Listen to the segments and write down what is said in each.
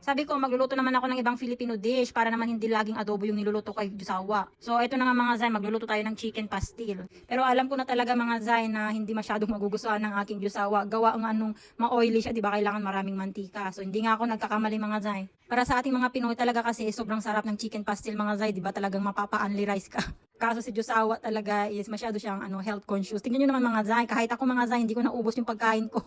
Sabi ko, magluluto naman ako ng ibang Filipino dish para naman hindi laging adobo yung niluluto kay Jusawa. So, ito na nga mga Zay, magluluto tayo ng chicken pastil. Pero alam ko na talaga mga Zay na hindi masyadong magugustuhan ng aking Jusawa. Gawa ng anong ma-oily siya, di ba? Kailangan maraming mantika. So, hindi nga ako nagkakamali mga Zay. Para sa ating mga Pinoy talaga kasi sobrang sarap ng chicken pastil mga Zay, di ba? Talagang mapapa-only rice ka. Kaso si Jusawa talaga is masyado siyang health conscious. Tingnan niyo naman mga Zay, kahit ako mga Zay, hindi ko naubos yung pagkain ko.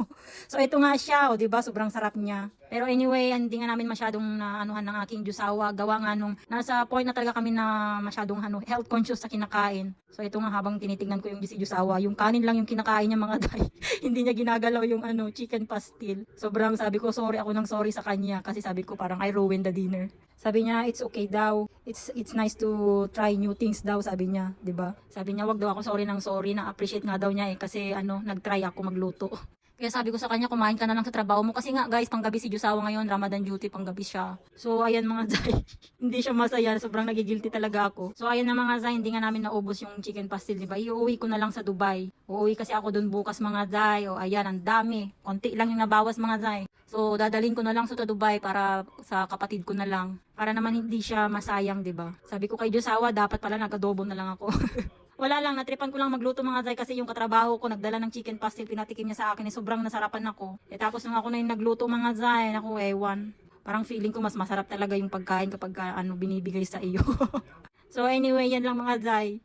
So ito nga siya, oh, 'di ba? Sobrang sarap niya. Pero anyway, hindi nga namin masyadong naanuhan ng aking Jusawa. Gawa nga nung nasa point na talaga kami na masyadong health conscious sa kinakain. So ito nga habang tinitingnan ko yung si Jusawa, yung kanin lang yung kinakain niya mga Zay. Hindi niya ginagalaw yung chicken pastil. Sobrang sabi ko ako ng sorry sa kanya kasi sabi ko parang I ruined the dinner. Sabi niya, it's okay daw. It's nice to try new things daw, sabi niya, 'di ba? Sabi niya, wag daw ako sorry ng sorry, na-appreciate nga daw niya kasi nag-try ako magluto. Kaya sabi ko sa kanya, kumain ka na lang sa trabaho mo kasi nga guys, panggabi si Jusawa ngayon, Ramadan duty, panggabi siya. So ayan mga Zay, hindi siya masaya, sobrang nagigilty talaga ako. So ayan na mga Zay, hindi nga namin naubos yung chicken pastil, 'di ba? Iuwi ko na lang sa Dubai. Uuwi kasi ako doon bukas mga Zay. O ayan, ang dami. Konti lang yung nabawas mga Zay. So dadalhin ko na lang sa Dubai para sa kapatid ko na lang. Para naman hindi siya masayang, 'di ba? Sabi ko kay Jusawa, dapat pala nag-adobo na lang ako. Wala lang, natripan ko lang magluto mga Zay kasi yung katrabaho ko nagdala ng chicken pastil, pinatikim niya sa akin, sobrang nasarapan ako. Tapos nung ako na yung nagluto mga Zay, ako ewan. Parang feeling ko mas masarap talaga yung pagkain kapag binibigay sa iyo. So anyway, yan lang mga Zay.